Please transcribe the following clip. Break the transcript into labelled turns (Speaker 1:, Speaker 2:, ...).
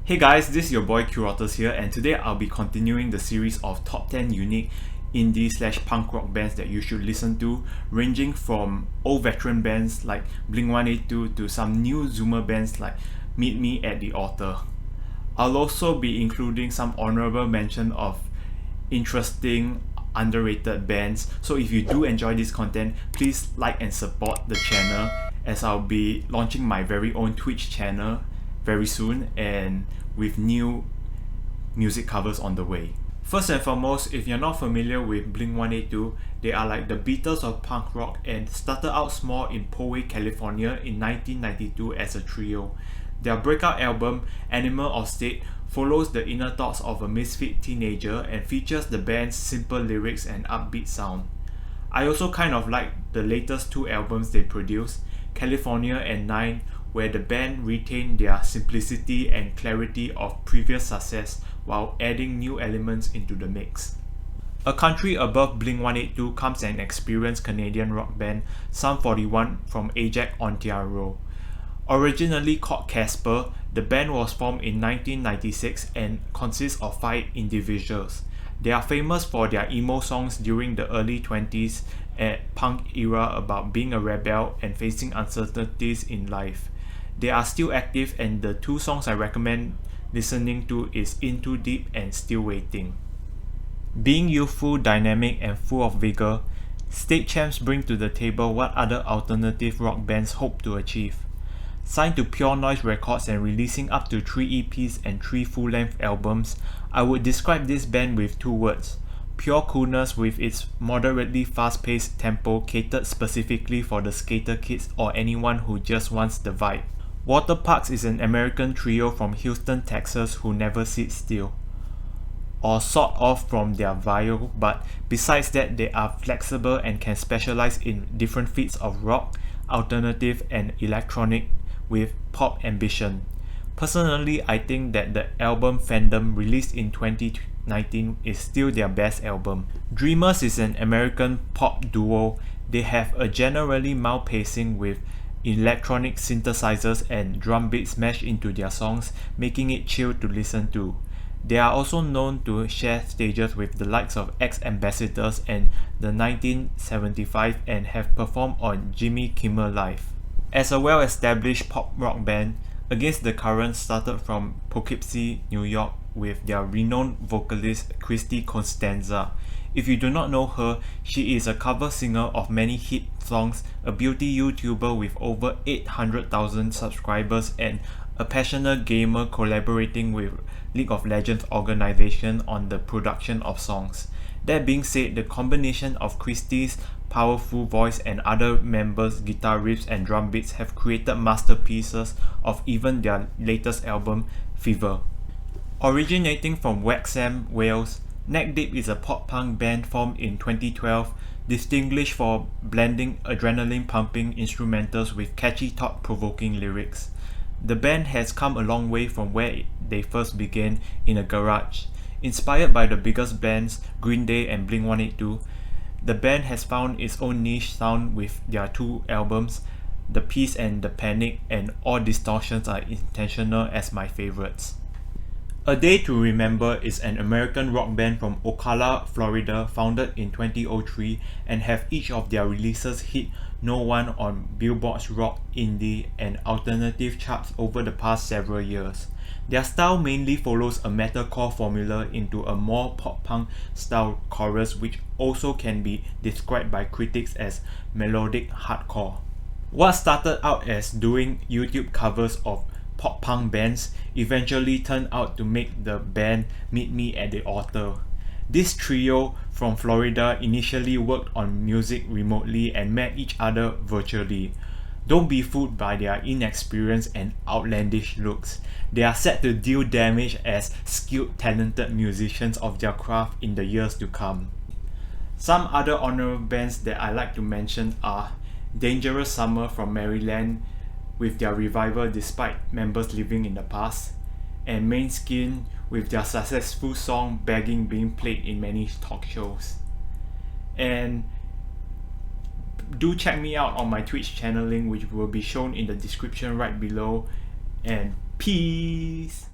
Speaker 1: Hey guys, this is your boy Curatus here, and today I'll be continuing the series of top 10 unique indie/punk rock bands that you should listen to, ranging from old veteran bands like Blink-182 to some new Zoomer bands like Meet Me at the Altar. I'll also be including some honorable mention of interesting underrated bands, so if you do enjoy this content, please like and support the channel, as I'll be launching my very own Twitch channel very soon and with new music covers on the way. First and foremost, if you're not familiar with Blink-182, they are like the Beatles of punk rock and started out small in Poway, California in 1992 as a trio. Their breakout album, Animal of State, follows the inner thoughts of a misfit teenager and features the band's simple lyrics and upbeat sound. I also kind of like the latest two albums they produced, California and Nine, where the band retained their simplicity and clarity of previous success while adding new elements into the mix. A country above Blink-182 comes an experienced Canadian rock band, Sum 41 from Ajax, Ontario. Originally called Casper, the band was formed in 1996 and consists of 5 individuals. They are famous for their emo songs during the early 20s and punk era about being a rebel and facing uncertainties in life. They are still active, and the 2 songs I recommend listening to is In Too Deep and Still Waiting. Being youthful, dynamic, and full of vigor, State Champs bring to the table what other alternative rock bands hope to achieve. Signed to Pure Noise Records and releasing up to 3 EPs and 3 full-length albums, I would describe this band with 2 words: pure coolness, with its moderately fast-paced tempo catered specifically for the skater kids or anyone who just wants the vibe. Waterparks is an American trio from Houston, Texas who never sit still, or sort of from their bio, but besides that they are flexible and can specialize in different feats of rock, alternative, and electronic with pop ambition. Personally, I think that the album Fandom, released in 2019, is still their best album. Dreamers is an American pop duo. They have a generally mild pacing with electronic synthesizers and drum beats mashed into their songs, making it chill to listen to. They are also known to share stages with the likes of X-Ambassadors and the 1975 and have performed on Jimmy Kimmel Live. As a well-established pop rock band, Against the Current started from Poughkeepsie, New York with their renowned vocalist Christy Costanza. If you do not know her, she is a cover singer of many hit songs, a beauty YouTuber with over 800,000 subscribers, and a passionate gamer collaborating with League of Legends organization on the production of songs. That being said, the combination of Christy's powerful voice and other members' guitar riffs and drum beats have created masterpieces of even their latest album, Fever. Originating from Wrexham, Wales, Neck Deep is a pop-punk band formed in 2012, distinguished for blending adrenaline-pumping instrumentals with catchy thought-provoking lyrics. The band has come a long way from where they first began, in a garage. Inspired by the biggest bands, Green Day and Blink-182, the band has found its own niche sound with their 2 albums, The Peace and The Panic, and All Distortions Are Intentional as my favorites. A Day to Remember is an American rock band from Ocala, Florida, founded in 2003, and have each of their releases hit No. 1 on Billboard's rock, indie, and alternative charts over the past several years. Their style mainly follows a metalcore formula into a more pop-punk style chorus, which also can be described by critics as melodic hardcore. What started out as doing YouTube covers of pop-punk bands eventually turned out to make the band Meet Me at the Altar. This trio from Florida initially worked on music remotely and met each other virtually. Don't be fooled by their inexperience and outlandish looks. They are set to deal damage as skilled, talented musicians of their craft in the years to come. Some other honorable bands that I like to mention are Dangerous Summer from Maryland, with their revival despite members living in the past, and Maneskin with their successful song Begging being played in many talk shows. And do check me out on my Twitch channel link, which will be shown in the description right below, and peace!